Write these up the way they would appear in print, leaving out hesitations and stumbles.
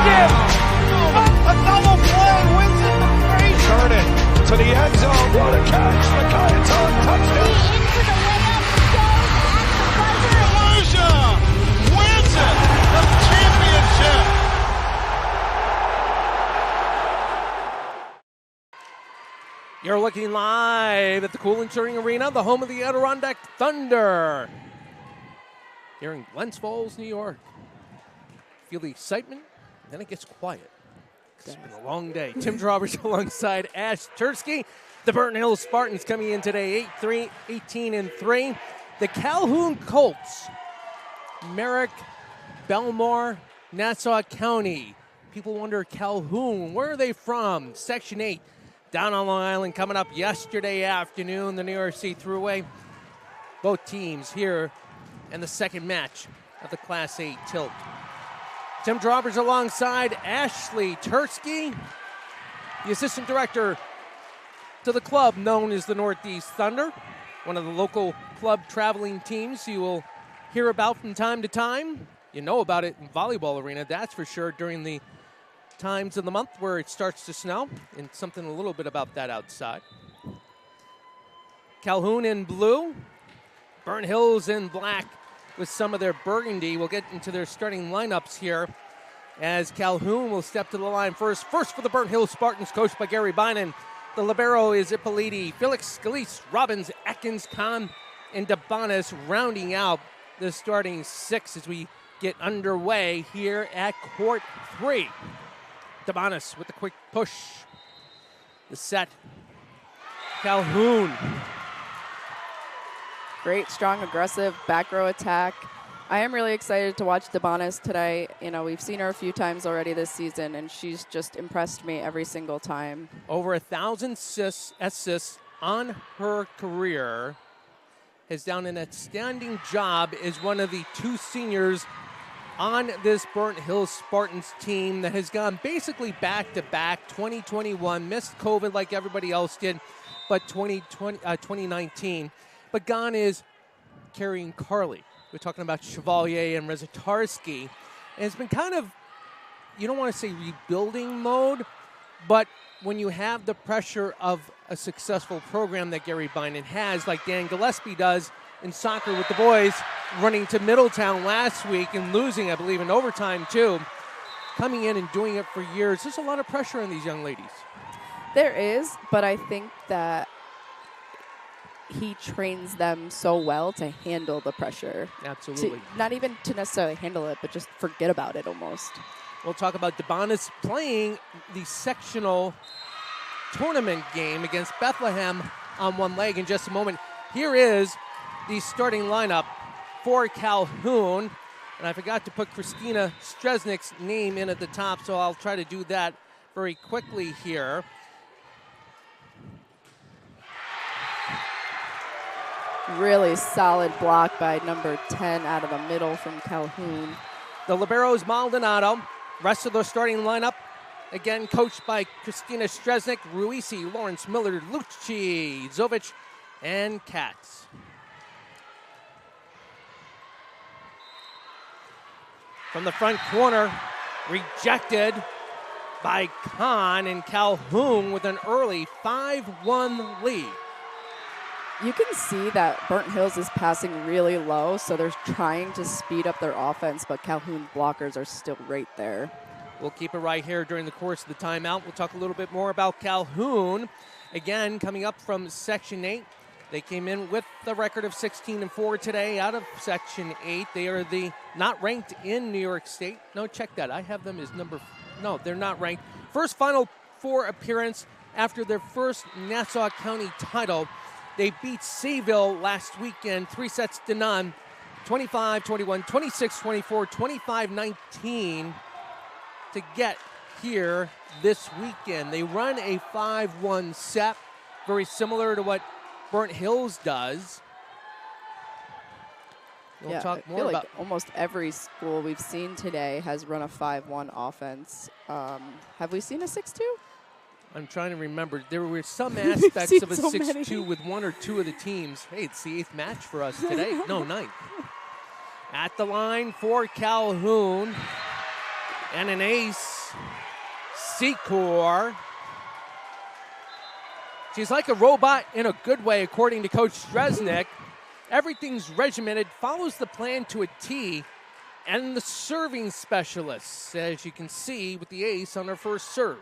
it! A double play wins it for Frazier. Turn it to the end zone. What a catch! Calhoun, touchdown! Into the layup, goes at the buzzer. Kaluja wins it! The championship! You're looking live at the Calhoun Arena, the home of the Adirondack Thunder. Here in Glens Falls, New York. Feel the excitement, then it gets quiet. It's been a long day. Tim Drawbridge alongside Ash Tursky. The Burton Hills Spartans coming in today 18-3. The Calhoun Colts, Merrick, Belmore, Nassau County. People wonder, Calhoun, where are they from? Section 8. Down on Long Island, coming up yesterday afternoon, the New York State Thruway. Both teams here in the second match of the Class A tilt. Tim Drawbridge alongside Ashley Tursky, the assistant director to the club known as the Northeast Thunder, one of the local club traveling teams you will hear about from time to time. You know about it in volleyball arena, that's for sure, during the times of the month where it starts to snow, and something a little bit about that outside. Calhoun in blue, Burnt Hills in black with some of their burgundy. We'll get into their starting lineups here as Calhoun will step to the line first. First for the Burnt Hills Spartans, coached by Gary Bynan. The libero is Ippoliti, Felix Scalise, Robbins, Atkins, Kahn, and Debonis rounding out the starting six as we get underway here at Court 3. Debonis with the quick push. The set. Calhoun. Great, strong, aggressive back row attack. I am really excited to watch Debonis today. You know, we've seen her a few times already this season, and she's just impressed me every single time. Over 1,000 assists on her career. Has done an outstanding job as one of the two seniors on this Burnt Hills Spartans team that has gone basically back-to-back. 2021, missed COVID like everybody else did, but 2019. But gone is carrying Carly. We're talking about Chevalier and Rezatarski. And it's been kind of, you don't want to say rebuilding mode, but when you have the pressure of a successful program that Gary Bynan has, like Dan Gillespie does in soccer with the boys, running to Middletown last week and losing, I believe, in overtime too, coming in and doing it for years. There's a lot of pressure on these young ladies. There is, but I think that he trains them so well to handle the pressure. Absolutely. Not even to necessarily handle it, but just forget about it almost. We'll talk about Debonis playing the sectional tournament game against Bethlehem on one leg in just a moment. Here is the starting lineup for Calhoun. And I forgot to put Christina Stresnick's name in at the top, so I'll try to do that very quickly here. Really solid block by number 10 out of the middle from Calhoun. The liberos Maldonado. Rest of the starting lineup, again, coached by Christina Stresnick, Ruisi, Lawrence Miller, Lucci, Zovic, and Katz. From the front corner, rejected by Kahn, and Calhoun with an early 5-1 lead. You can see that Burnt Hills is passing really low, so they're trying to speed up their offense, but Calhoun blockers are still right there. We'll keep it right here during the course of the timeout. We'll talk a little bit more about Calhoun. Again, coming up from Section 8. They came in with the record of 16-4 today out of Section 8. They are the not ranked in New York State. No, check that. I have them as no, they're not ranked. First Final Four appearance after their first Nassau County title. They beat Sayville last weekend, 3-0, 25-21, 26-24, 25-19 to get here this weekend. They run a 5-1 set, very similar to what Burnt Hills does. We'll talk more about almost every school we've seen today has run a 5-1 offense. Have we seen a 6-2? I'm trying to remember. There were some aspects of a so 6-2 with one or two of the teams. Hey, it's the 8th match for us today. No, 9th. At the line for Calhoun. And an ace. Secor. She's like a robot in a good way, according to Coach Stresnick. Everything's regimented, follows the plan to a T, and the serving specialist, as you can see with the ace on her first serve.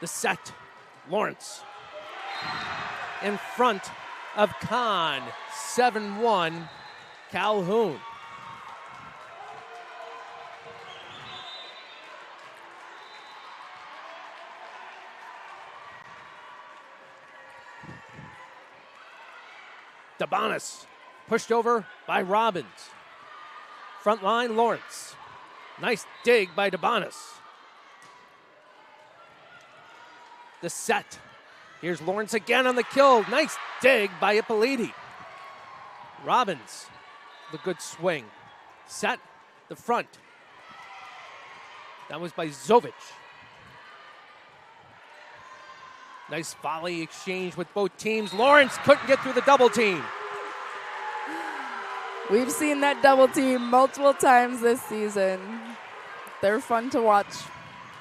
The set, Lawrence. In front of Kahn, 7-1, Calhoun. Debonis pushed over by Robbins. Front line, Lawrence. Nice dig by Debonis. The set. Here's Lawrence again on the kill. Nice dig by Ippoliti. Robbins, the good swing. Set, the front. That was by Zovic. Nice volley exchange with both teams. Lawrence couldn't get through the double team. We've seen that double team multiple times this season. They're fun to watch.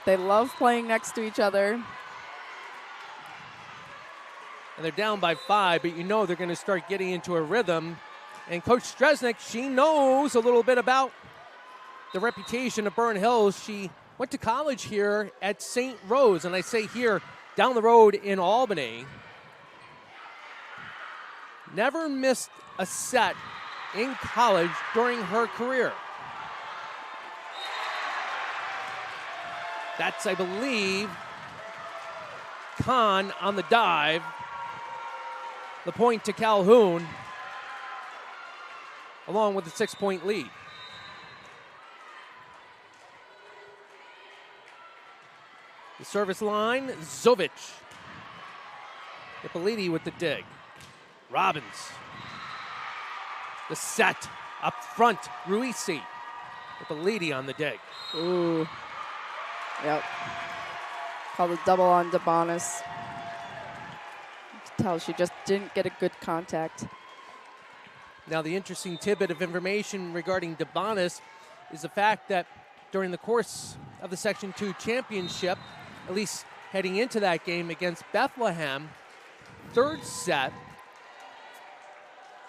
They love playing next to each other. And they're down by 5, but you know they're going to start getting into a rhythm. And Coach Stresnick, she knows a little bit about the reputation of Burnt Hills. She went to college here at St. Rose, and I say here, down the road in Albany. Never missed a set in college during her career. That's, I believe, Kahn on the dive. The point to Calhoun, along with a 6-point lead. The service line, Zovic. Ippoliti with the dig. Robbins. The set up front, Ruisi. Ippoliti on the dig. Ooh. Yep. Called a double on Debonis. You can tell she just didn't get a good contact. Now, the interesting tidbit of information regarding Debonis is the fact that during the course of the Section 2 championship, at least heading into that game against Bethlehem, third set,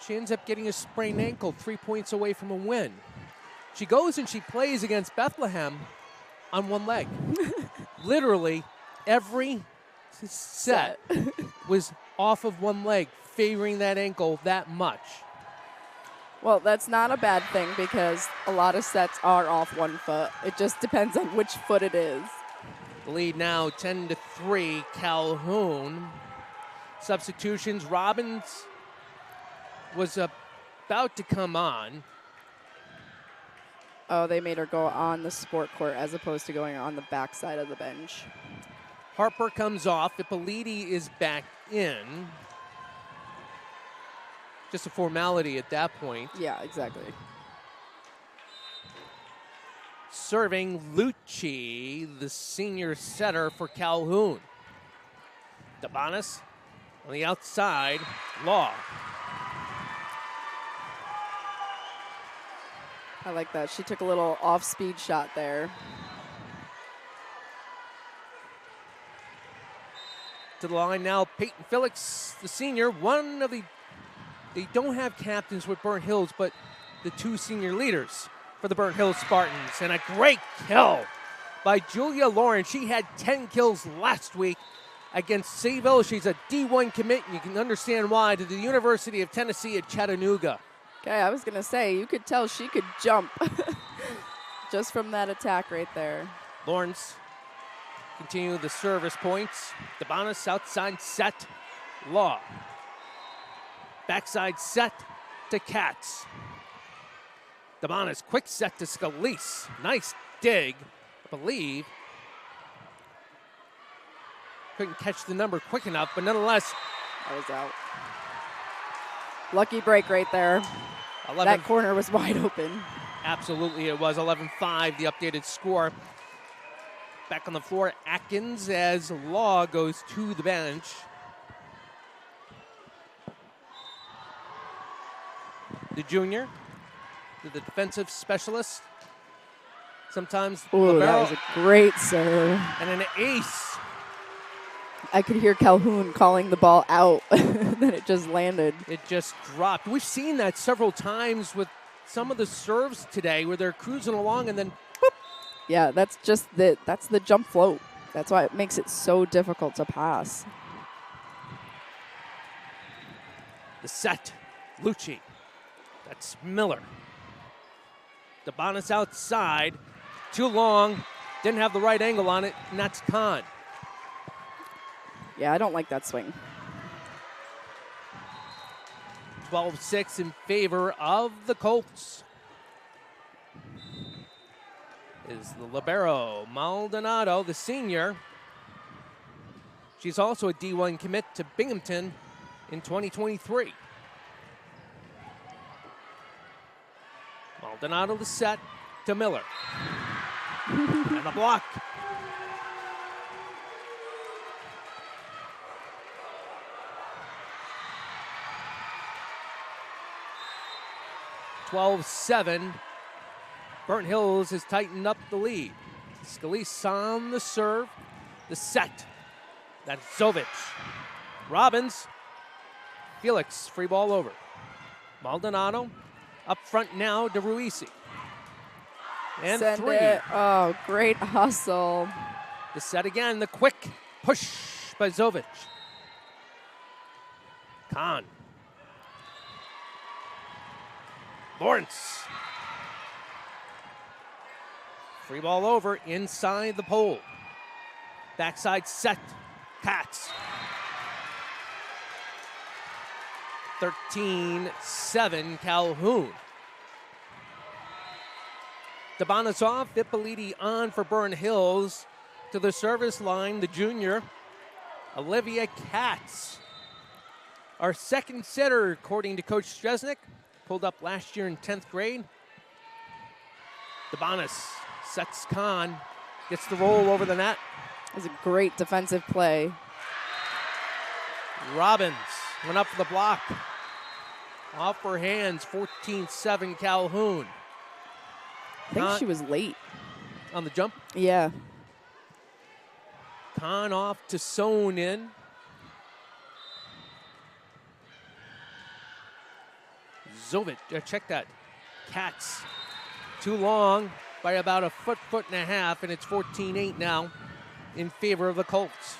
she ends up getting a sprained ankle, 3 points away from a win. She goes and she plays against Bethlehem on one leg. Literally, every set was off of one leg, favoring that ankle that much. Well, that's not a bad thing because a lot of sets are off one foot. It just depends on which foot it is. The lead now 10-3, Calhoun. Substitutions, Robbins was about to come on. Oh, they made her go on the sport court as opposed to going on the backside of the bench. Harper comes off. Ippoliti is back in. Just a formality at that point. Yeah, exactly. Serving Lucci, the senior setter for Calhoun. Debonis on the outside. Law. I like that. She took a little off-speed shot there. To the line now, Peyton Felix, the senior, one of the, they don't have captains with Burnt Hills, but the two senior leaders for the Burnt Hills Spartans. And a great kill by Julia Lawrence. She had 10 kills last week against Sayville. She's a D1 commit, and you can understand why, to the University of Tennessee at Chattanooga. Okay, I was going to say, you could tell she could jump just from that attack right there. Lawrence continue the service points. Debonis outside set. Law. Backside set to Katz. Debonis quick set to Scalise. Nice dig, I believe. Couldn't catch the number quick enough, but nonetheless. I was out. Lucky break right there. 11, that corner was wide open. Absolutely it was. 11-5, the updated score. Back on the floor, Atkins as Law goes to the bench. the junior, the defensive specialist. Sometimes Ooh, that libero, was a great serve. and an ace. I could hear Calhoun calling the ball out, then it just landed. It just dropped. We've seen that several times with some of the serves today where they're cruising along and then boop. Yeah, that's the jump float. That's why it makes it so difficult to pass. The set, Lucci. That's Miller. DeBonis outside. Too long. Didn't have the right angle on it, and that's Kahn. Yeah, I don't like that swing. 12-6 in favor of the Colts. Is the libero, Maldonado, the senior. She's also a D1 commit to Binghamton in 2023. Maldonado the set to Miller. And a block. (12-7). Burnt Hills has tightened up the lead. Scalise on the serve. The set. That's Zovic. Robbins. Felix, free ball over. Maldonado up front now to Ruisi. And Send 3. it. Oh, great hustle. The set again, the quick push by Zovic. Kahn. Lawrence. Free ball over inside the pole. Backside set. Katz. 13-7 Calhoun. DeBonis off, Ippoliti on for Burnt Hills. To the service line, the junior, Olivia Katz. Our second setter, according to Coach Stresnick, pulled up last year in 10th grade. DeBonis sets Kahn, gets the roll over the net. It was a great defensive play. Robbins went up for the block. Off her hands, 14-7 Calhoun. I think she was late. On the jump. Yeah. Kahn off to Sohn in. Zovic, check that. Katz, too long by about a foot and a half, and it's 14-8 now in favor of the Colts.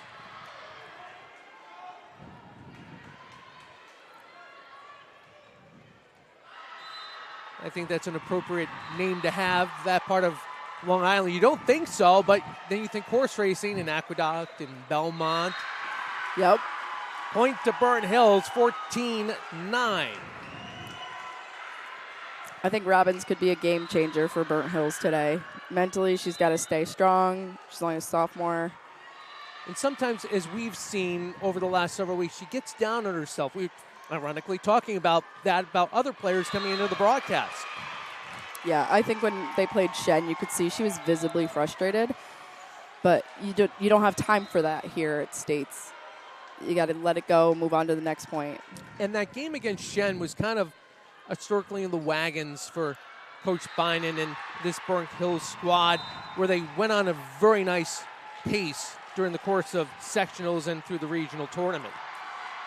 I think that's an appropriate name to have, that part of Long Island. You don't think so, but then you think horse racing and Aqueduct and Belmont. Yep. Point to Burnt Hills, 14-9. I think Robbins could be a game changer for Burnt Hills today. Mentally, she's got to stay strong. She's only a sophomore. And sometimes, as we've seen over the last several weeks, she gets down on herself. We're ironically talking about that, about other players coming into the broadcast. Yeah, I think when they played Shen, you could see she was visibly frustrated. But you don't have time for that here at States. You got to let it go, move on to the next point. And that game against Shen was kind of historically in the wagons for Coach Bynan and this Burnt Hills squad, where they went on a very nice pace during the course of sectionals and through the regional tournament.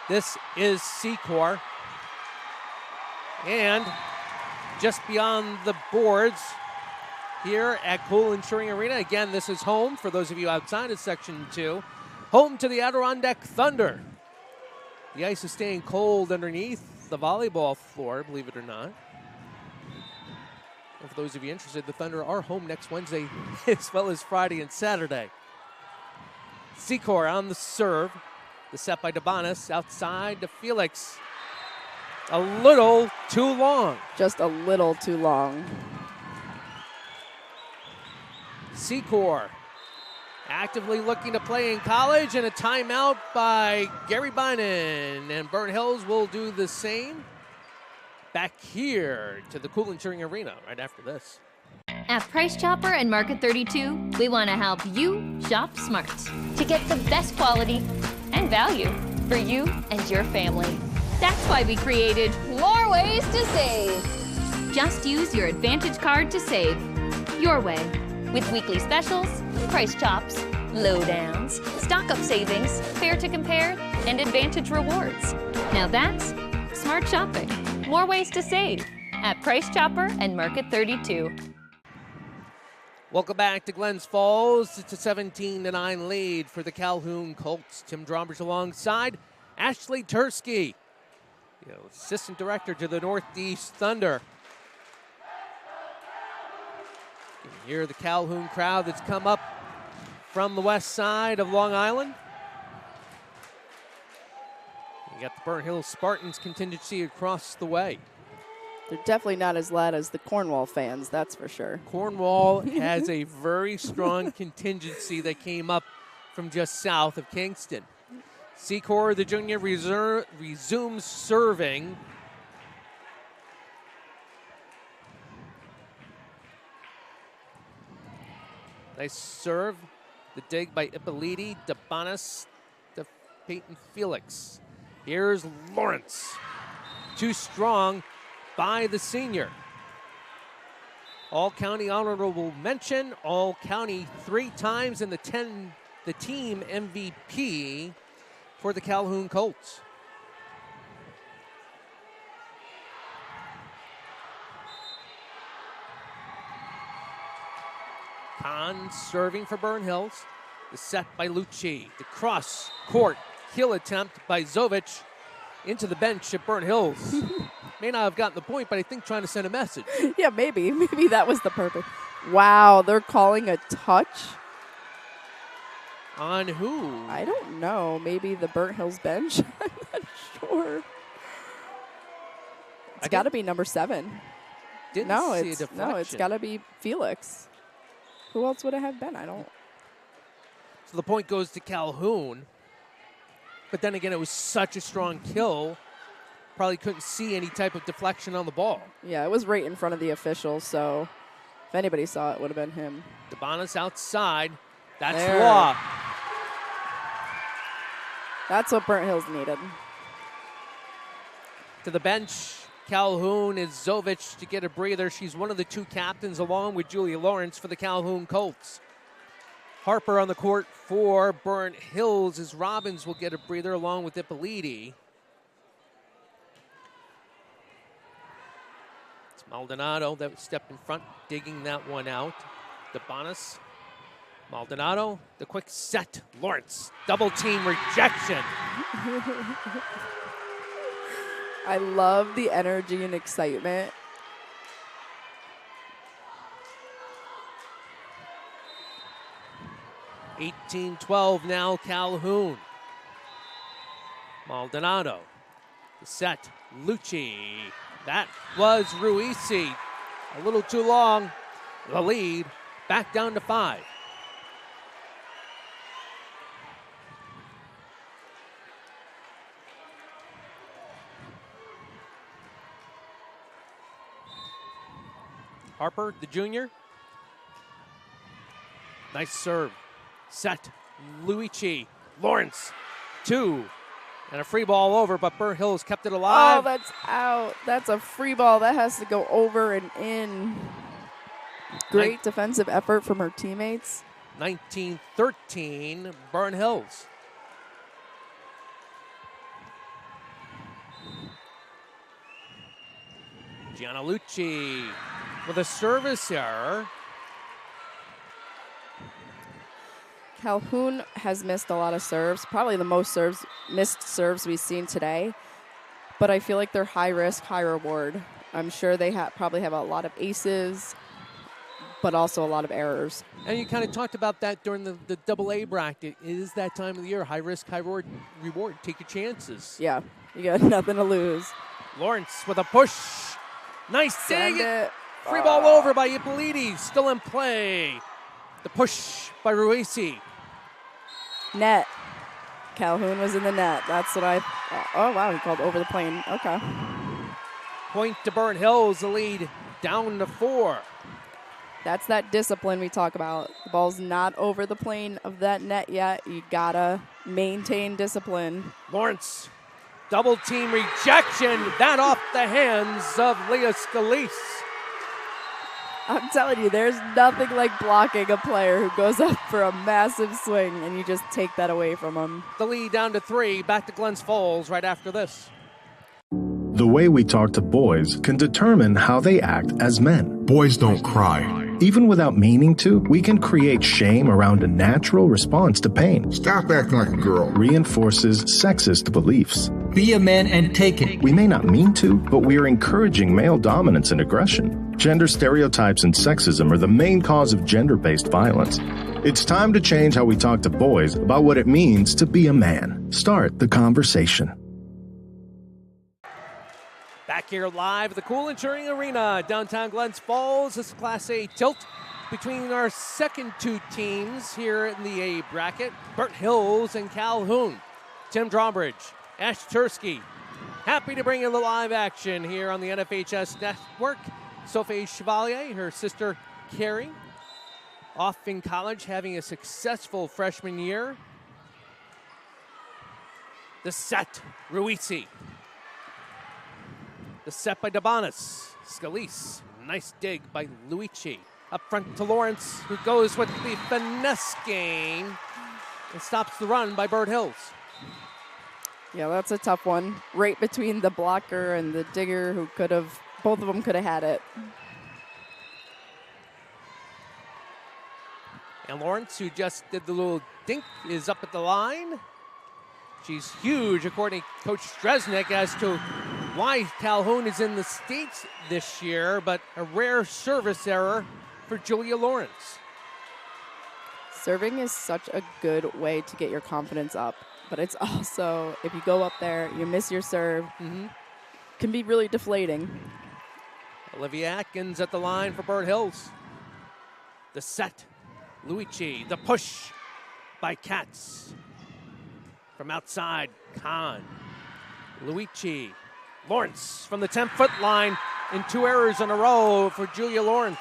This is Secor. And just beyond the boards here at Calhoun Insuring Arena. Again, this is home for those of you outside of Section 2. Home to the Adirondack Thunder. The ice is staying cold underneath the volleyball floor, believe it or not. And for those of you interested, the Thunder are home next Wednesday as well as Friday and Saturday. Secor on the serve. The set by DeBonis outside to Felix. A little too long. Just a little too long. Secor actively looking to play in college, and a timeout by Gary Bynan. And Burnt Hills will do the same. Back here to the Calhoun Insuring Arena right after this. At Price Chopper and Market 32, we want to help you shop smart to get the best quality and value for you and your family. That's why we created More ways to save. Just Use Your Advantage card to save. Your way. With weekly specials, price chops, lowdowns, stock-up savings, fair to compare, and Advantage rewards. Now that's smart shopping. More ways to save at Price Chopper and Market 32. Welcome back to Glens Falls. It's a 17-9 lead for the Calhoun Colts. Tim Drombers alongside Ashley Tursky, assistant director to the Northeast Thunder. You can hear the Calhoun crowd that's come up from the west side of Long Island. You got the Burnt Hills Spartans contingency across the way. They're definitely not as loud as the Cornwall fans, that's for sure. Cornwall has a very strong contingency that came up from just south of Kingston. Secor, the junior, resumes serving. Nice serve. The dig by Ippoliti, DeBonis, to Peyton Felix. Here's Lawrence. Too strong by the senior. All-County honorable mention. All-County 3 times in the team MVP for the Calhoun Colts. Kahn serving for Burnt Hills. The set by Lucci. The cross-court kill attempt by Zovic into the bench at Burnt Hills. May not have gotten the point, but I think trying to send a message. Yeah, maybe. Maybe that was the purpose. Wow, they're calling a touch? On who? I don't know. Maybe the Burnt Hills bench? I'm not sure. It's got to be number 7. Didn't see a deflection. No, it's got to be Felix. Who else would it have been? I don't. So the point goes to Calhoun. But then again, it was such a strong kill. Probably couldn't see any type of deflection on the ball. Yeah, it was right in front of the official, so if anybody saw it, it would have been him. DeBonis outside. That's there. law. That's what Burnt Hills needed. To the bench, Calhoun is Zovic to get a breather. She's one of the 2 captains along with Julia Lawrence for the Calhoun Colts. Harper on the court for Burnt Hills as Robbins will get a breather along with Ippoliti. It's Maldonado that stepped in front, digging that one out. DeBonis. Maldonado, the quick set. Lawrence, double team rejection. I love the energy and excitement. (18-12) now Calhoun. Maldonado, the set. Lucci. That was Ruisi. A little too long. The lead back down to 5. Harper, the junior. Nice serve. Set. Luigi. Lawrence. 2. And a free ball over, but Burnt Hills kept it alive. Oh, that's out. That's a free ball. That has to go over and in. Great defensive effort from her teammates. 19-13, Burnt Hills. Gianna Lucci with a service error. Calhoun has missed a lot of serves, probably the most missed serves we've seen today. But I feel like they're high risk, high reward. I'm sure they probably have a lot of aces, but also a lot of errors. And you kind of talked about that during the AA bracket. It is that time of the year, high risk, high reward. Take your chances. Yeah, you got nothing to lose. Lawrence with a push. Nice dig. Free ball over by Ippoliti. Still in play. The push by Ruisi. Net. Calhoun was in the net. That's what I thought. Oh, wow, he called over the plane. Okay. Point to Burnt Hills, the lead down to 4. That's that discipline we talk about. The ball's not over the plane of that net yet. You gotta maintain discipline. Lawrence Double team rejection. That off the hands of Leah Scalise. I'm telling you, there's nothing like blocking a player who goes up for a massive swing and you just take that away from him. The lead down to 3. Back to Glens Falls right after this. The way we talk to boys can determine how they act as men. Boys don't cry. Even without meaning to, we can create shame around a natural response to pain. Stop acting like a girl. Reinforces sexist beliefs. Be a man and take it. We may not mean to, but we are encouraging male dominance and aggression. Gender stereotypes and sexism are the main cause of gender-based violence. It's time to change how we talk to boys about what it means to be a man. Start the conversation. Back here live at the Cool Insuring Arena, downtown Glens Falls. This is Class A tilt between our second 2 teams here in the A bracket, Burt Hills and Calhoun. Tim Drawbridge, Ash Tursky, happy to bring you the live action here on the NFHS Network. Sophie Chevalier, her sister Carrie, off in college having a successful freshman year. The set, Ruisi. The set by Dabanis. Scalise. Nice dig by Luigi. Up front to Lawrence, who goes with the finesse game and stops the run by Burt Hills. Yeah, that's a tough one. Right between the blocker and the digger who could have, both of them could have had it. And Lawrence, who just did the little dink, is up at the line. She's huge, according to Coach Stresnick, as to why Calhoun is in the States this year, but a rare service error for Julia Lawrence. Serving is such a good way to get your confidence up, but it's also, if you go up there, you miss your serve, can be really deflating. Olivia Atkins at the line for Burt Hills. The set, Luigi, the push by Katz. From outside, Khan, Luigi, Lawrence from the 10-foot line in 2 errors in a row for Julia Lawrence.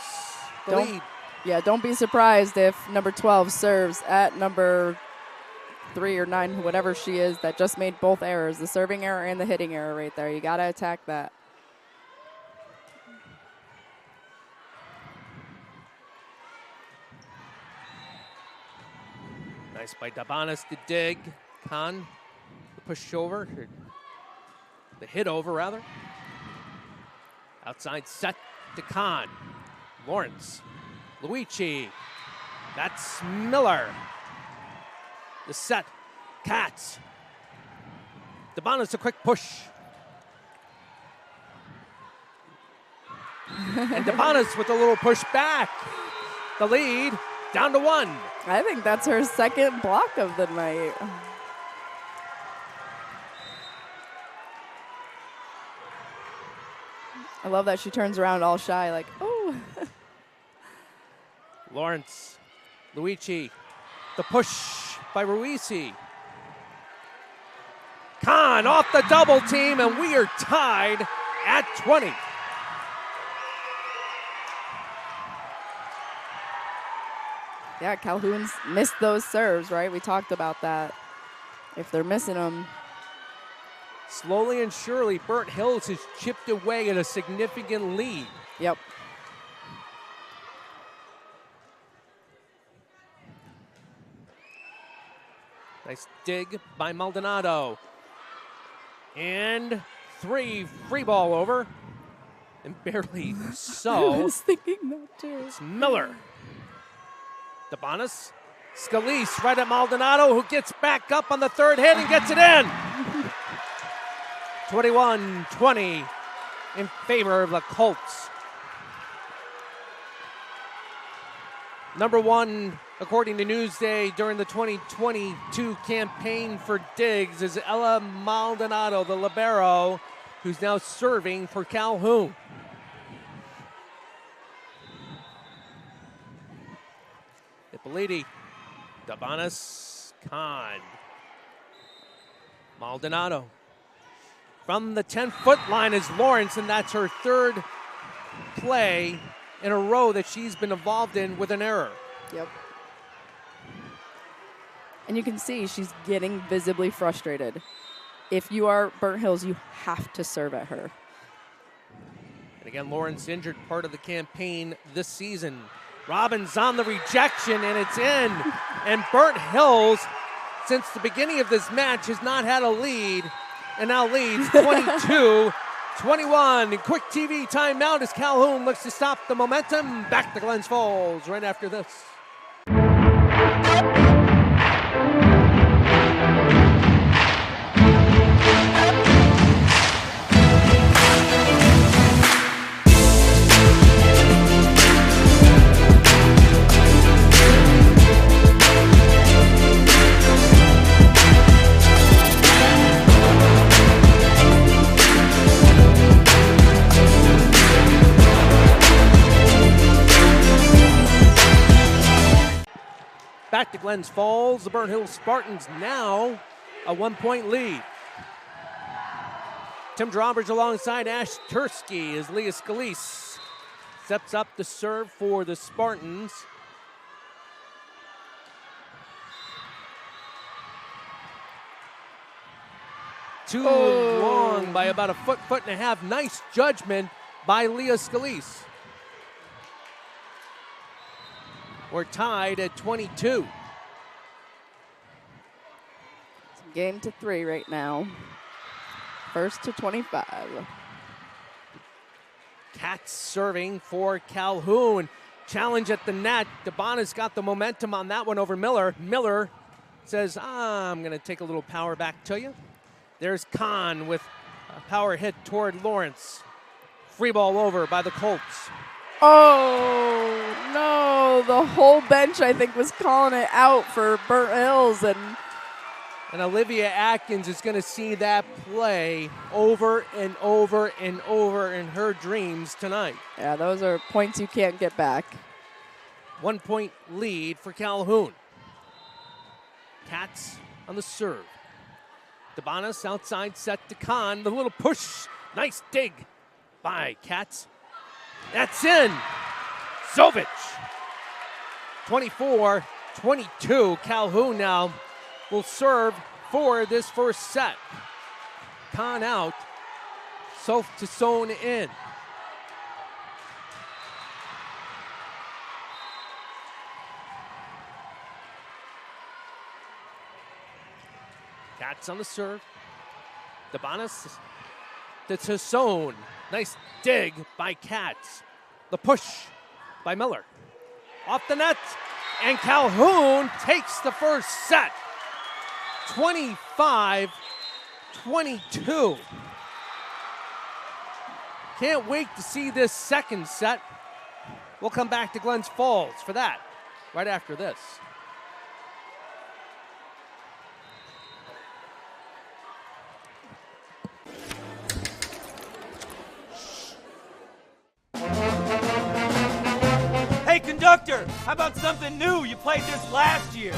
The lead. Yeah, don't be surprised if number 12 serves at number 3 or 9, whatever she is, that just made both errors, the serving error and the hitting error right there. You got to attack that. Nice by Dabanis to dig. Khan, the push over, the hit over rather. Outside set to Khan. Lawrence, Luigi, that's Miller. The set, Katz. Dabanis a quick push. And Dabanis with a little push back. The lead down to 1. I think that's her second block of the night. I love that she turns around all shy like, oh. Lawrence, Luigi, the push by Ruisi. Khan off the double team, and we are tied at 20. Yeah, Calhoun's missed those serves, right? We talked about that. If they're missing them. Slowly and surely, Burt Hills has chipped away at a significant lead. Yep. Nice dig by Maldonado. And 3, free ball over. And barely so. I was thinking that too. It's Miller. Dabanis. Scalise right at Maldonado, who gets back up on the 3rd hit and gets it in. 21-20 in favor of the Colts. Number 1, according to Newsday, during the 2022 campaign for Diggs is Ella Maldonado, the libero, who's now serving for Calhoun. Ippoliti, Dabanis, Khan, Maldonado. From the 10-foot line is Lawrence, and that's her 3rd play in a row that she's been involved in with an error. Yep. And you can see she's getting visibly frustrated. if you are Burnt Hills, you have to serve at her. And again, Lawrence injured part of the campaign this season. Robbins on the rejection, and it's in. And Burnt Hills, since the beginning of this match, has not had a lead, and now leads 22-21. Quick TV timeout as Calhoun looks to stop the momentum. Back to Glens Falls right after this. Back to Glens Falls. The Burnt Hills Spartans now a 1-point lead. Tim Drawbridge alongside Ash Tursky as Leah Scalise steps up to serve for the Spartans. Too long by about a foot and a half. Nice judgment by Leah Scalise. We're tied at 22. It's game to 3 right now. First to 25. Cats serving for Calhoun. Challenge at the net. DeBona's got the momentum on that one over Miller. Miller says, I'm going to take a little power back to you. There's Kahn with a power hit toward Lawrence. Free ball over by the Colts. Oh, no. The whole bench, I think, was calling it out for Burnt Hills. And Olivia Atkins is going to see that play over and over and over in her dreams tonight. Yeah, those are points you can't get back. 1-point lead for Calhoun. Cats on the serve. DeBonis outside set to Kahn. The little push. Nice dig by Cats. That's in. Zovic. 24-22. Calhoun now will serve for this first set. Kahn out. Soph Tassone in. Cats on the serve. DeBonis to Tassone. Nice dig by Cats. The push by Miller. Off the net. And Calhoun takes the first set. 25-22. Can't wait to see this second set. We'll come back to Glens Falls for that right after this. Hey, conductor, how about something new? You played this last year.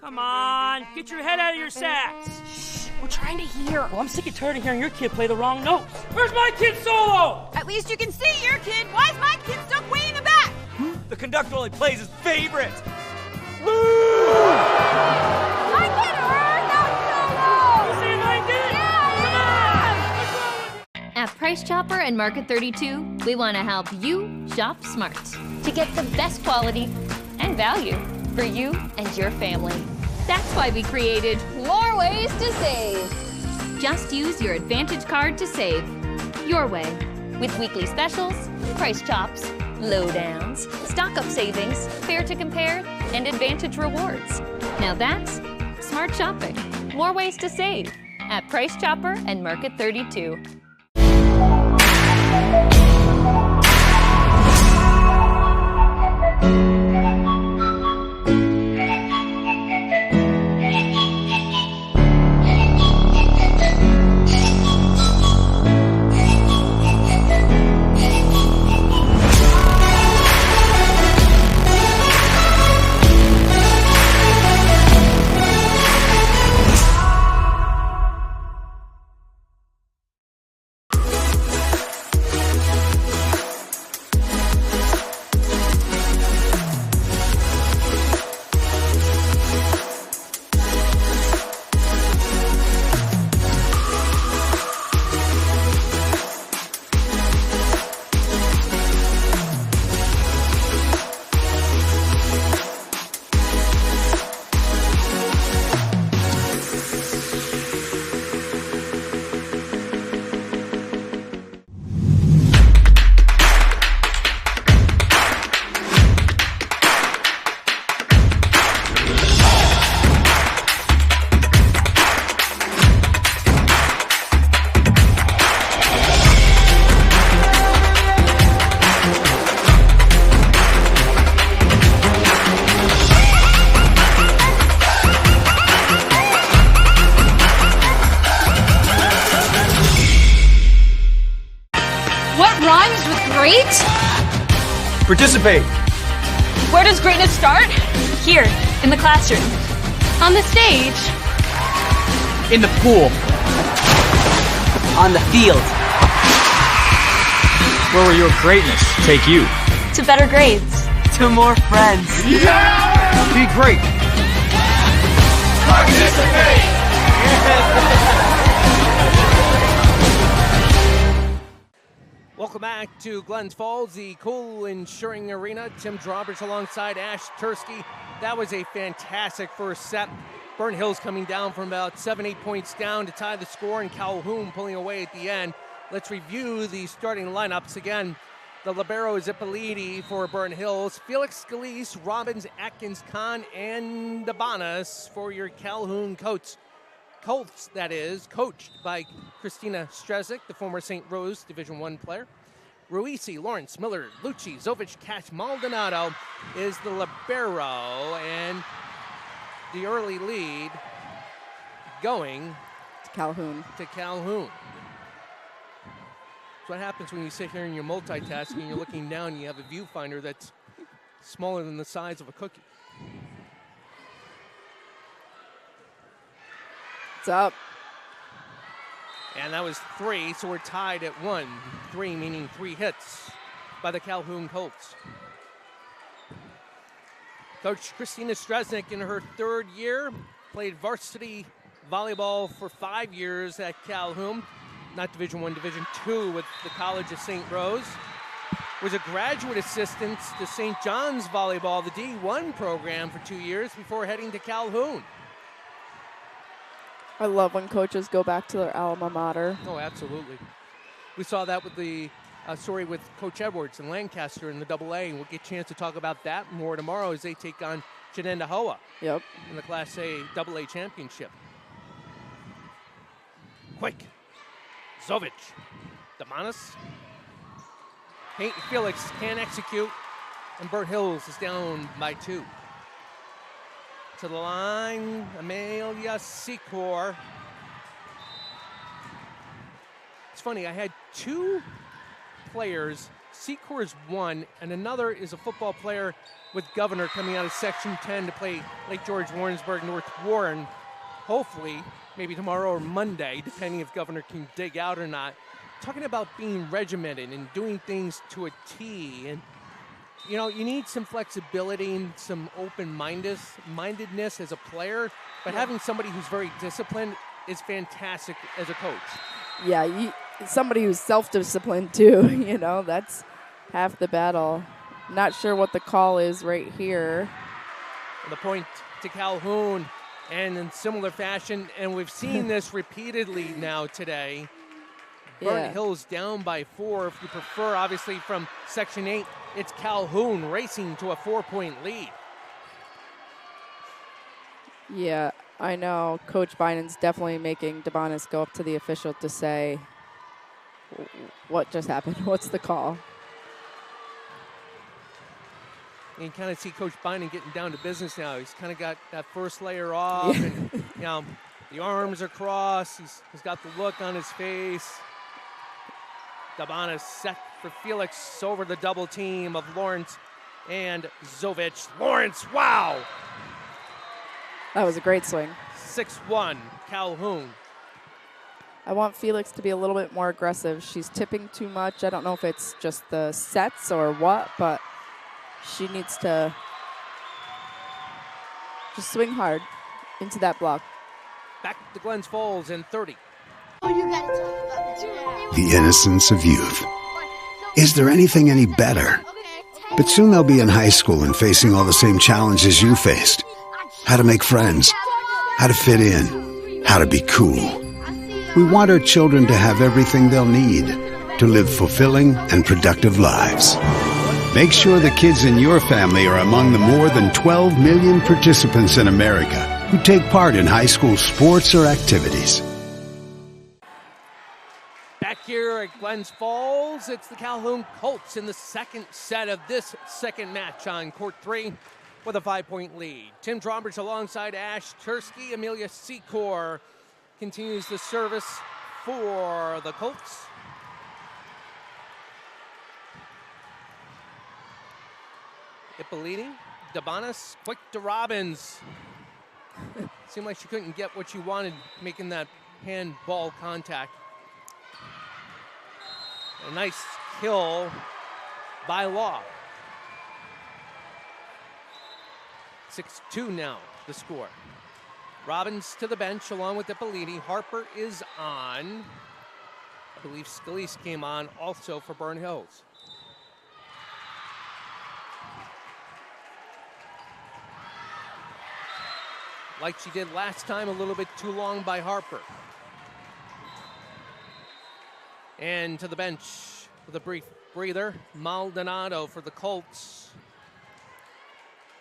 Come on, get your head out of your sacks. We're trying to hear. Well, I'm sick and tired of hearing your kid play the wrong notes. Where's my kid solo? At least you can see your kid. Why is my kid stuck way in the back? The conductor only plays his favorite. I get her! Not solo! You say I did? Yeah! Come on! At Price Chopper and Market 32, we want to help you shop smart to get the best quality and value for you and your family. That's why we created More ways to save. Just Use Your Advantage Card to save your way with weekly specials, price chops, lowdowns, stock-up savings, fair to compare, and Advantage rewards. Now that's smart shopping. More ways to save at Price Chopper and Market 32. great? Participate. Where does greatness start? Here, in the classroom. On the stage. In the pool. On the field. Where will your greatness take you? To better grades. To more friends. Yeah! Be great. Participate! Welcome back to Glens Falls, the Cool Insuring Arena. Tim Drawbridge alongside Ash Tursky. That was a fantastic first set. Burnt Hills coming down from about 7-8 points down to tie the score, and Calhoun pulling away at the end. Let's review the starting lineups again. The libero is Ippoliti for Burnt Hills. Felix Scalise, Robbins, Atkins, Khan, and Dabanas for your Calhoun Colts, that is, coached by Christina Streznik, the former St. Rose Division I player. Ruisi, Lawrence, Miller, Lucci, Zovic, Cash, Maldonado is the libero, and the early lead going to Calhoun. That's what happens when you sit here and you're multitasking and you're looking down and you have a viewfinder that's smaller than the size of a cookie. It's up. And that was 3, so we're tied at 1. 3 meaning 3 hits by the Calhoun Colts. Coach Christina Streznik in her 3rd year, played varsity volleyball for 5 years at Calhoun. Not Division I, Division II with the College of St. Rose. Was a graduate assistant to St. John's Volleyball, the D1 program, for 2 years before heading to Calhoun. I love when coaches go back to their alma mater. Oh, absolutely. We saw that with the story with Coach Edwards in Lancaster in the AA, and we'll get a chance to talk about that more tomorrow as they take on Shenendehowa in the Class A AA championship. Quick. Zovic. Damanis. Felix can't execute, and Burnt Hills is down by 2. To the line, Amelia Secor. It's funny, I had 2 players. Secor is 1, and another is a football player with Governor coming out of Section 10 to play Lake George, Warrensburg, North Warren. Hopefully, maybe tomorrow or Monday, depending if Governor can dig out or not. Talking about being regimented and doing things to a T. And, you know, you need some flexibility and some open-mindedness as a player, but having somebody who's very disciplined is fantastic as a coach. Yeah, somebody who's self-disciplined too, you know, that's half the battle. Not sure what the call is right here. The point to Calhoun, and in similar fashion, and we've seen this repeatedly now today. Burnt Hills down by 4. If you prefer, obviously, from Section 8, it's Calhoun racing to a 4-point lead. Yeah, I know Coach Biden's definitely making Dabanis go up to the official to say, what just happened? What's the call? And you kind of see Coach Biden getting down to business now. He's kind of got that first layer off, and you know, the arms are crossed. He's got the look on his face. Dabanis set for Felix over the double team of Lawrence and Zovic. Lawrence, wow! That was a great swing. 6-1, Calhoun. I want Felix to be a little bit more aggressive. She's tipping too much. I don't know if it's just the sets or what, but she needs to just swing hard into that block. Back to Glens Falls in 30. The innocence of youth. Is there anything any better? But soon they'll be in high school and facing all the same challenges you faced. How to make friends, how to fit in, how to be cool. We want our children to have everything they'll need to live fulfilling and productive lives. Make sure the kids in your family are among the more than 12 million participants in America who take part in high school sports or activities. Back here at Glens Falls, it's the Calhoun Colts in the second set of this second match on Court 3 with a 5-point lead. Tim Drawbridge alongside Ash Tursky. Amelia Secor continues the service for the Colts. Ippoliti, Debonis, quick to Robbins. Seemed like she couldn't get what she wanted, making that handball contact. A nice kill by Law. 6-2 now, the score. Robbins to the bench along with Ippoliti. Harper is on. I believe Scalise came on also for Burn Hills. Like she did last time, a little bit too long by Harper. And to the bench with a brief breather, Maldonado for the Colts.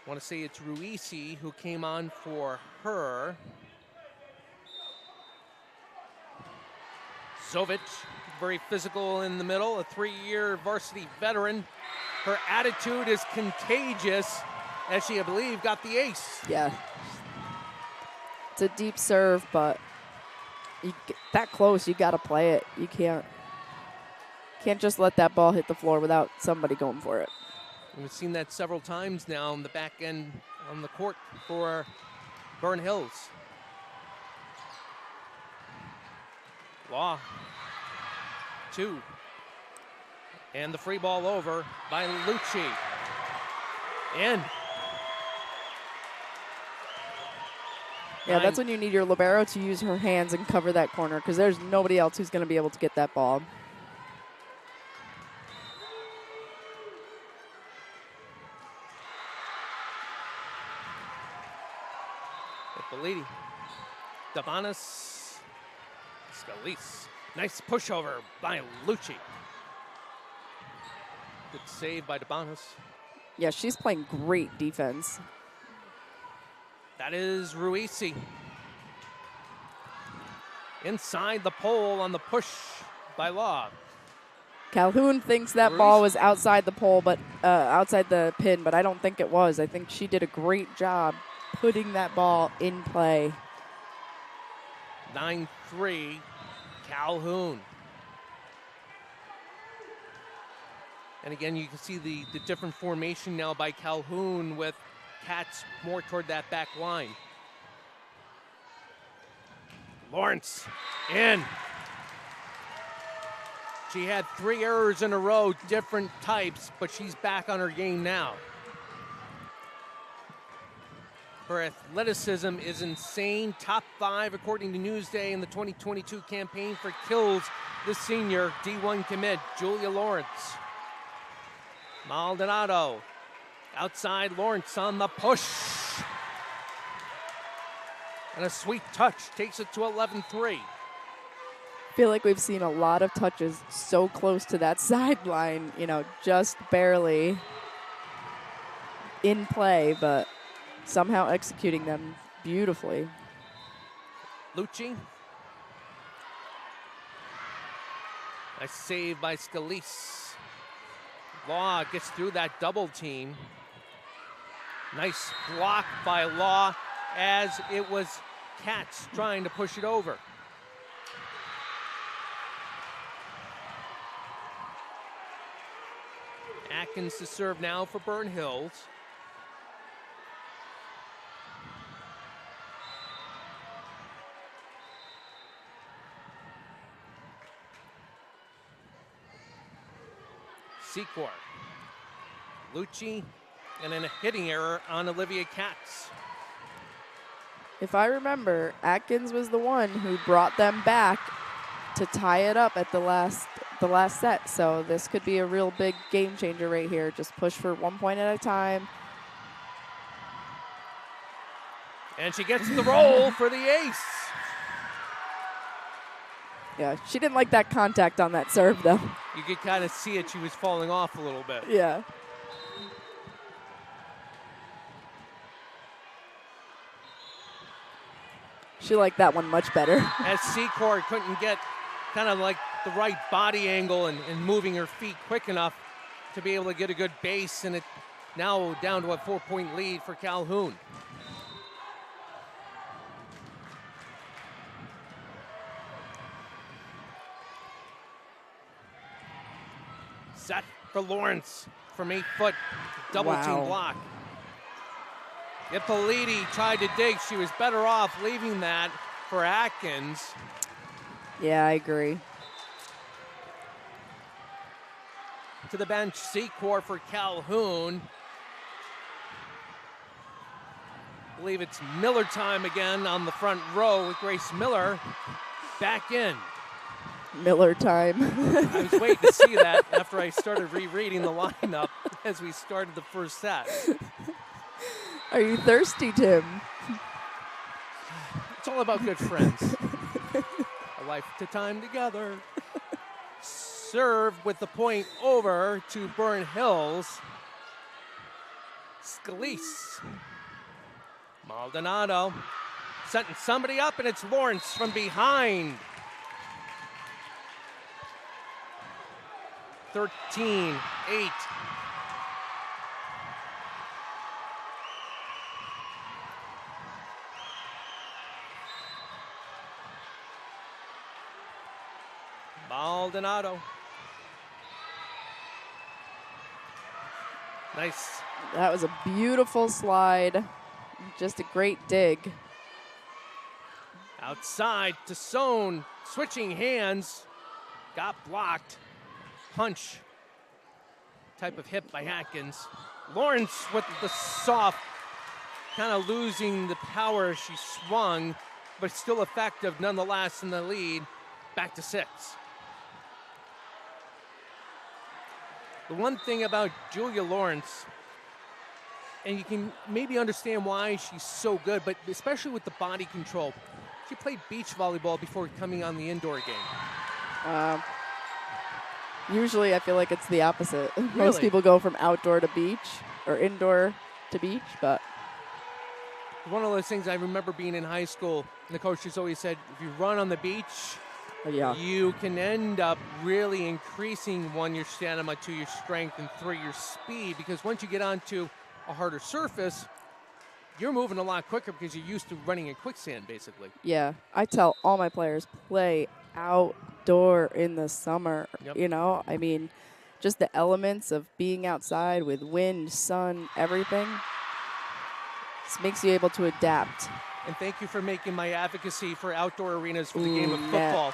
I want to say it's Ruisi who came on for her. Zovic, very physical in the middle, a 3-year varsity veteran. Her attitude is contagious as she, I believe, got the ace. Yeah. It's a deep serve, but you get that close, you got to play it. You can't just let that ball hit the floor without somebody going for it. We've seen that several times now on the back end on the court for Burn Hills. Law, 2. And the free ball over by Lucci. In. Yeah, that's when you need your libero to use her hands and cover that corner because there's nobody else who's going to be able to get that ball. Ippoliti, Debonis, Scalise. Nice pushover by Lucci. Good save by Debonis. Yeah, she's playing great defense. That is Ruisi. Inside the pole on the push by Law. Calhoun thinks that Ruisi. ball was outside the pole, but outside the pin, but I don't think it was. I think she did a great job putting that ball in play. 9-3, Calhoun. And again, you can see the different formation now by Calhoun with Cats more toward that back line. Lawrence in. She had 3 errors in a row, different types, but she's back on her game now. Her athleticism is insane. Top 5 according to Newsday in the 2022 campaign for kills. The senior D1 commit, Julia Lawrence. Maldonado. Outside Lawrence on the push. And a sweet touch takes it to 11-3. I feel like we've seen a lot of touches so close to that sideline, just barely in play, but somehow executing them beautifully. Lucci. Nice save by Scalise. Law gets through that double team. Nice block by Law as it was Katz trying to push it over. Atkins to serve now for Burn Hills. Secor. Lucci, and then a hitting error on Olivia Katz. If I remember, Atkins was the one who brought them back to tie it up at the last set. So this could be a real big game changer right here. Just push for 1 point at a time. And she gets the roll for the ace. Yeah, she didn't like that contact on that serve, though. You could kind of see it. She was falling off a little bit. Yeah. She liked that one much better. As Secor couldn't get kind of like the right body angle and moving her feet quick enough to be able to get a good base, and it now down to a 4-point lead for Calhoun. Set for Lawrence. from 8 foot. Double team block. Ippoliti tried to dig. She was better off leaving that for Atkins. Yeah, I agree. To the bench, Secor for Calhoun. I believe it's Miller time again on the front row with Grace Miller back in. Miller time. I was waiting to see that after I started rereading the lineup as we started the first set. Are you thirsty, Tim? It's all about good friends. A lifetime together. Serve with the point over to Burn Hills. Scalise. Maldonado setting somebody up, and it's Lawrence from behind. 13-8. Maldonado. Nice. That was a beautiful slide. Just a great dig. Outside to Sohn, switching hands. Got blocked. Punch. Type of hit by Atkins. Lawrence with the soft, kind of losing the power as she swung, but still effective nonetheless in the lead. Back to 6. The one thing about Julia Lawrence, and you can maybe understand why she's so good, but especially with the body control. She played beach volleyball before coming on the indoor game. Usually I feel like it's the opposite. Really? Most people go from outdoor to beach or indoor to beach, but One of those things I remember being in high school, and the coaches always said, if you run on the beach, you can end up really increasing, 1, your stamina, 2, your strength, and 3, your speed, because once you get onto a harder surface, you're moving a lot quicker because you're used to running in quicksand, basically. yeah, I tell all my players, play outdoor in the summer. Yep. You know, I mean, just the elements of being outside with wind, sun, everything. This makes you able to adapt. And thank you for making my advocacy for outdoor arenas for the game of football.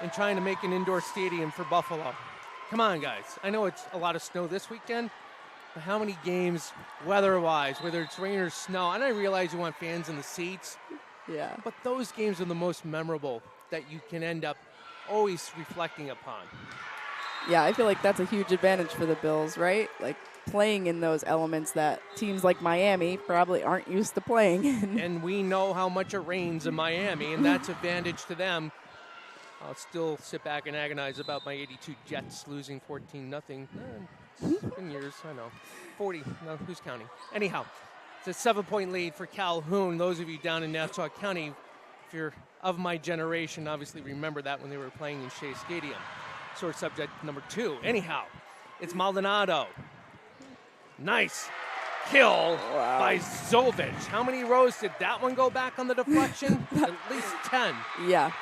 And trying to make an indoor stadium for Buffalo. Come on, guys. I know it's a lot of snow this weekend, but how many games, weather-wise, whether it's rain or snow, and I realize you want fans in the seats, yeah, but those games are the most memorable that you can end up always reflecting upon. Yeah, I feel like that's a huge advantage for the Bills, right? Like playing in those elements that teams like Miami probably aren't used to playing in. And we know how much it rains in Miami, and that's advantage to them. I'll still sit back and agonize about my 82 Jets losing 14-0. It's been years, I know. 40, no, who's counting? Anyhow, it's a 7-point lead for Calhoun. Those of you down in Nassau County, if you're of my generation, obviously remember that when they were playing in Shea Stadium. Sort of subject number 2. Anyhow, it's Maldonado. Nice kill by Zovich. How many rows did that one go back on the deflection? At least 10. Yeah.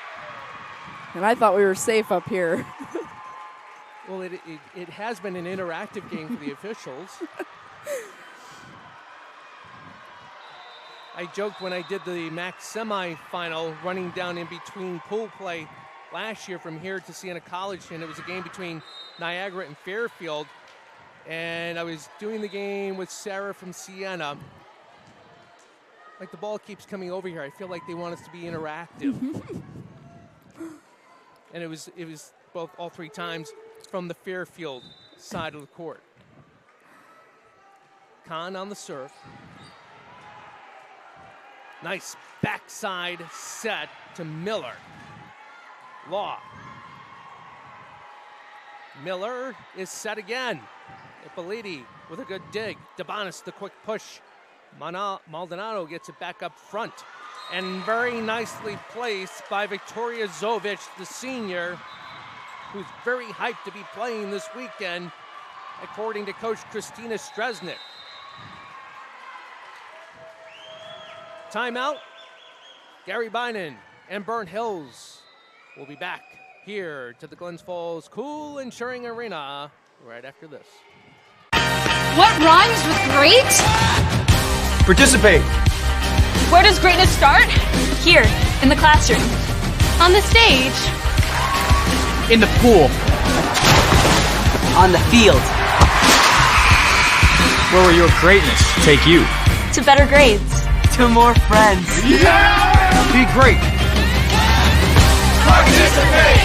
And I thought we were safe up here. Well, it has been an interactive game for the officials. I joked when I did the MAC semifinal running down in between pool play last year from here to Siena College, and it was a game between Niagara and Fairfield. And I was doing the game with Sarah from Siena. Like, the ball keeps coming over here. I feel like they want us to be interactive. And it was all 3 times from the Fairfield side of the court. Kahn on the serve. Nice backside set to Miller. Law. Miller is set again. Ippoliti with a good dig. Debonis, the quick push. Maldonado gets it back up front. And very nicely placed by Victoria Zovich, the senior, who's very hyped to be playing this weekend, according to Coach Christina Stresnick. Timeout. Gary Bynum and Burnt Hills will be back here to the Glens Falls Cool Insuring Arena right after this. What rhymes with great? Participate. Where does greatness start? Here, in the classroom. On the stage. In the pool. On the field. Where will your greatness take you? To better grades. To more friends. Yeah! Be great. Participate!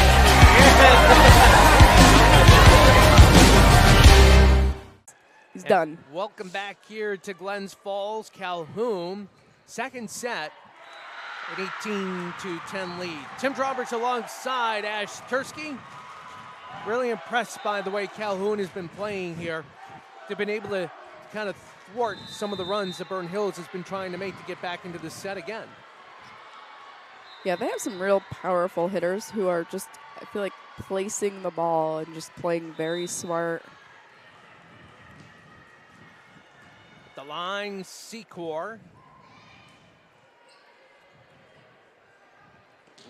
He's done. Welcome back here to Glens Falls, Calhoun. Second set, an 18-10 lead. Tim Roberts alongside Ash Tursky. Really impressed by the way Calhoun has been playing here. They've been able to kind of thwart some of the runs that Burn Hills has been trying to make to get back into this set again. Yeah, they have some real powerful hitters who are just, I feel like, placing the ball and just playing very smart. The line, Secor.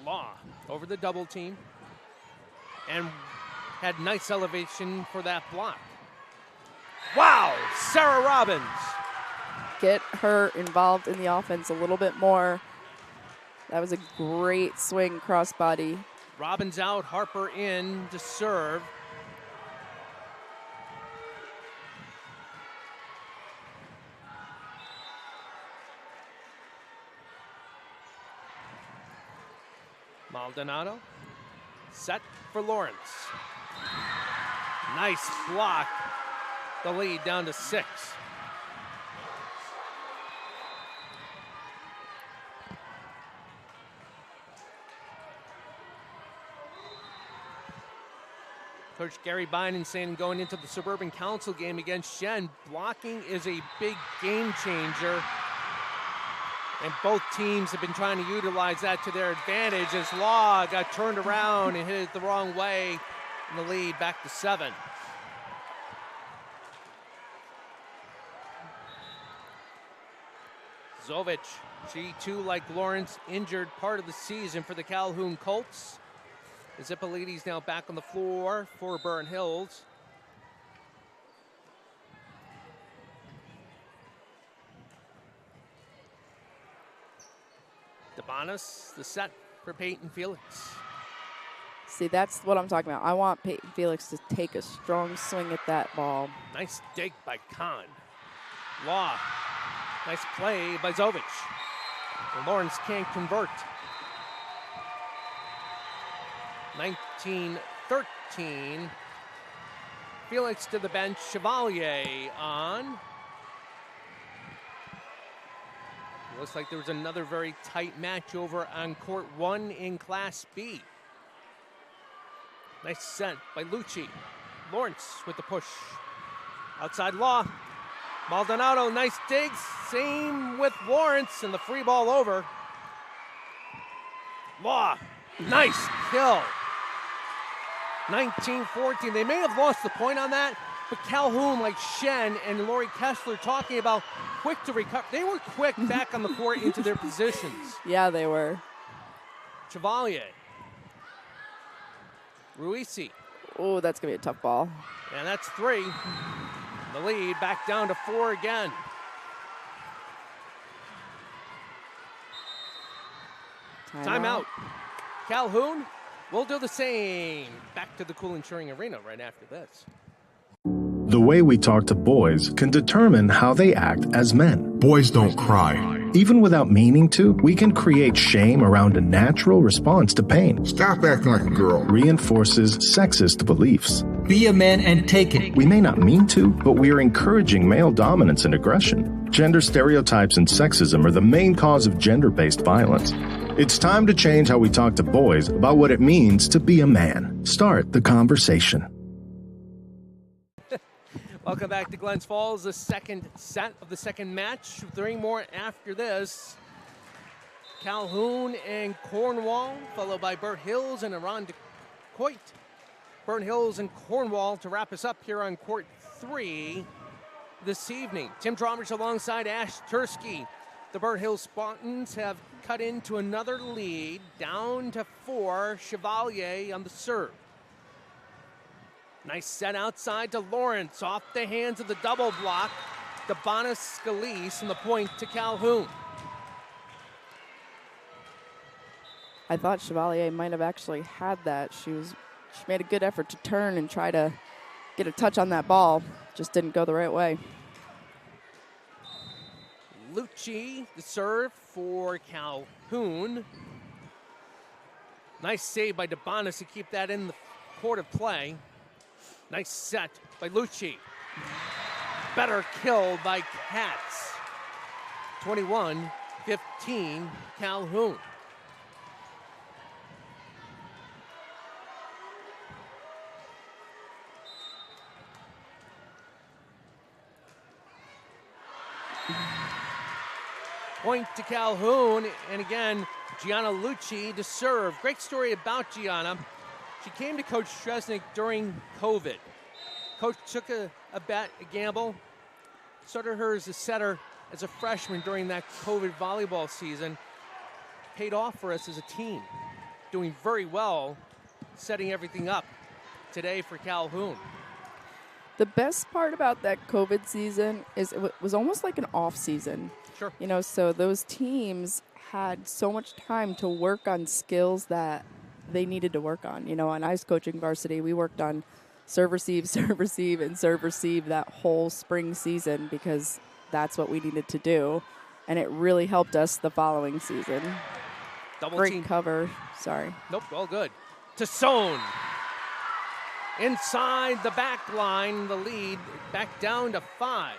Law over the double team. And had nice elevation for that block. Wow, Sarah Robbins. Get her involved in the offense a little bit more. That was a great swing crossbody. Robbins out, Harper in to serve. Maldonado set for Lawrence. Nice block. The lead down to 6. Coach Gary Bynum saying going into the Suburban Council game against Shen, blocking is a big game changer. And both teams have been trying to utilize that to their advantage as Law got turned around and hit it the wrong way. And the lead back to 7. Zovic, she too, like Lawrence, injured part of the season for the Calhoun Colts. Zippoliti's now back on the floor for Burn Hills. Debanis, the set for Peyton Felix. See, that's what I'm talking about. I want Peyton Felix to take a strong swing at that ball. Nice dig by Kahn. Law. Nice play by Zovic. And Lawrence can't convert. 19-13. Felix to the bench. Chevalier on. Looks like there was another very tight match over on court 1 in Class B. Nice set by Lucci. Lawrence with the push. Outside Law. Maldonado, nice digs. Same with Lawrence and the free ball over. Law, nice kill. 19-14. They may have lost the point on that, but Calhoun, like Shen and Lori Kessler talking about quick to recover. They were quick back on the court into their positions. Yeah, they were. Chevalier. Ruisi. Oh, that's going to be a tough ball. And that's 3. The lead back down to 4 again. Timeout. Calhoun will do the same. Back to the Cool Insuring Arena right after this. The way we talk to boys can determine how they act as men. Boys don't cry. Even without meaning to, we can create shame around a natural response to pain. Stop acting like a girl. Reinforces sexist beliefs. Be a man and take it. We may not mean to, but we are encouraging male dominance and aggression. Gender stereotypes and sexism are the main cause of gender-based violence. It's time to change how we talk to boys about what it means to be a man. Start the conversation. Welcome back to Glens Falls, the second set of the second match. 3 more after this. Calhoun and Cornwall, followed by Burt Hills and Arundecoit. Burn Hills and Cornwall to wrap us up here on court 3 this evening. Tim Tromers alongside Ash Tursky. The Burn Hills Spartans have cut into another lead, down to 4. Chevalier on the serve. Nice set outside to Lawrence, off the hands of the double block. Debonis Scalise, and the point to Calhoun. I thought Chevalier might have actually had that. She made a good effort to turn and try to get a touch on that ball. Just didn't go the right way. Lucci, the serve for Calhoun. Nice save by Debonis to keep that in the court of play. Nice set by Lucci. Better kill by Katz. 21-15, Calhoun. Point to Calhoun, and again, Gianna Lucci to serve. Great story about Gianna. She came to Coach Stresnick during COVID. Coach took a gamble, started her as a setter as a freshman during that COVID volleyball season. Paid off for us as a team. Doing very well, setting everything up today for Calhoun. The best part about that COVID season is it was almost like an off season. Sure. You know, so those teams had so much time to work on skills that they needed to work on. You know, on ice coaching varsity, we worked on serve, receive, and serve, receive that whole spring season because that's what we needed to do. And it really helped us the following season. Double Great team cover. Sorry. Nope, all good. Tassone. Inside the back line, the lead back down to 5.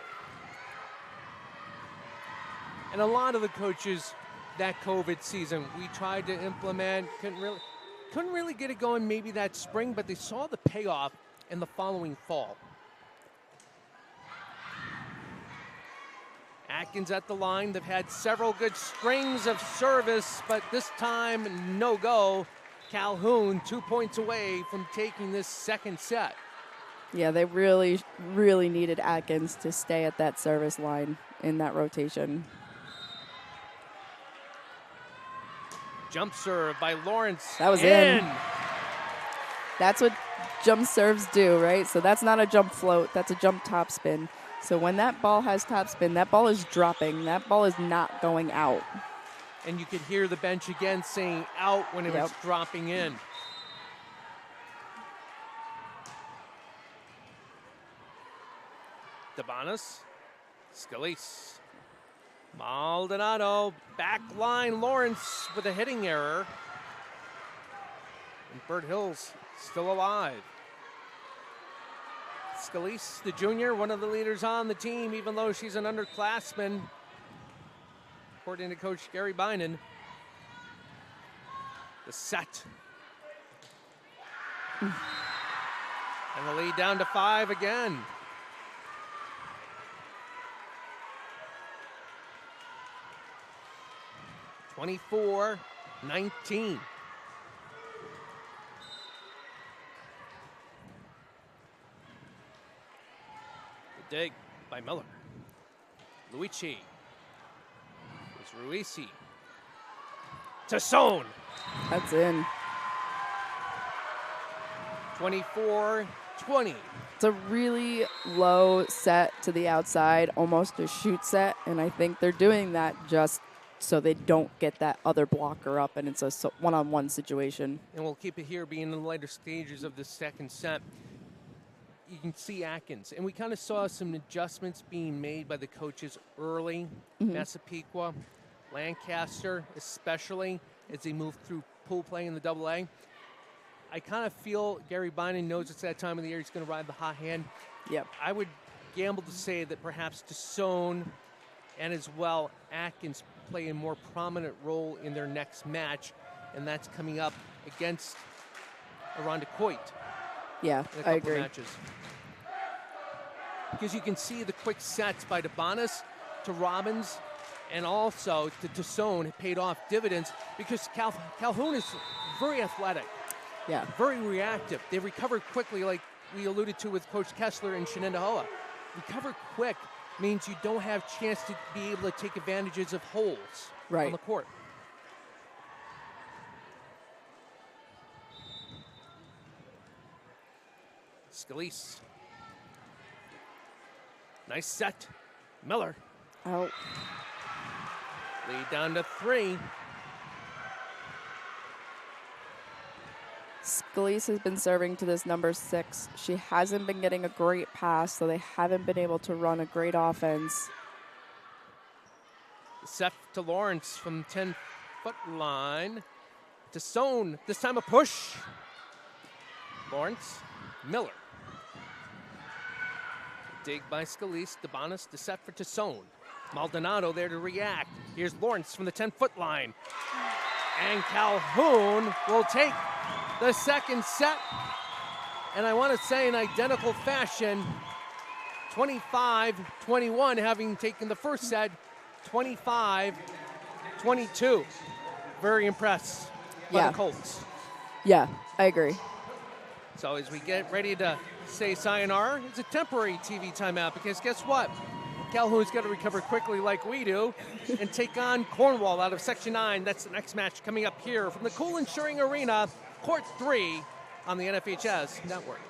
And a lot of the coaches that COVID season we tried to implement, couldn't really get it going maybe that spring, but they saw the payoff in the following fall. Atkins at the line. They've had several good strings of service, but this time no go. Calhoun 2 points away from taking this second set. Yeah, they really, really needed Atkins to stay at that service line in that rotation. Jump serve by Lawrence. That was in. That's what jump serves do, right? So that's not a jump float. That's a jump topspin. So when that ball has topspin, that ball is dropping. That ball is not going out. And you could hear the bench again saying out when it was dropping in. Debonis, Scalise, Maldonado, back line, Lawrence with a hitting error. And Bert Hill's still alive. Scalise, the junior, one of the leaders on the team, even though she's an underclassman, according to Coach Gary Bynan. The set. And the lead down to 5 again. (24-19). The dig by Miller. Luigi. It's Ruisi. Tassone. That's in. 24-20. It's a really low set to the outside, almost a shoot set, and I think they're doing that just so they don't get that other blocker up, and it's a one-on-one situation. And we'll keep it here being in the later stages of the second set. You can see Atkins, and we kind of saw some adjustments being made by the coaches early. Massapequa, Lancaster, especially as they move through pool play in the AA. I kind of feel Gary Bynan knows it's that time of the year he's going to ride the hot hand. Yep. I would gamble to say that perhaps Tassone and as well Atkins play a more prominent role in their next match, and that's coming up against Aranda Coit. Yeah, in a couple I agree. Matches. Because you can see the quick sets by Debonis to Robbins and also to Tassone paid off dividends because Calhoun is very athletic. Yeah. Very reactive. They recover quickly, like we alluded to with Coach Kessler and Shenendehoa. Recover quick means you don't have a chance to be able to take advantages of holes on the court. Scalise. Nice set. Miller. Out. Lead down to 3. Scalise has been serving to this number 6. She hasn't been getting a great pass, so they haven't been able to run a great offense. Set to Lawrence from 10-foot line. To Sohn. This time a push. Lawrence. Miller. Dig by Scalise. DeBonis to set for Tassone. Maldonado there to react. Here's Lawrence from the 10-foot line. And Calhoun will take the second set. And I want to say in identical fashion, 25-21, having taken the first set, 25-22. Very impressed by the Colts. Yeah, I agree. So as we get ready to say sayonara, it's a temporary TV timeout because guess what? Calhoun's got to recover quickly like we do and take on Cornwall out of Section 9. That's the next match coming up here from the Cool Insuring Arena, Court 3 on the NFHS Network.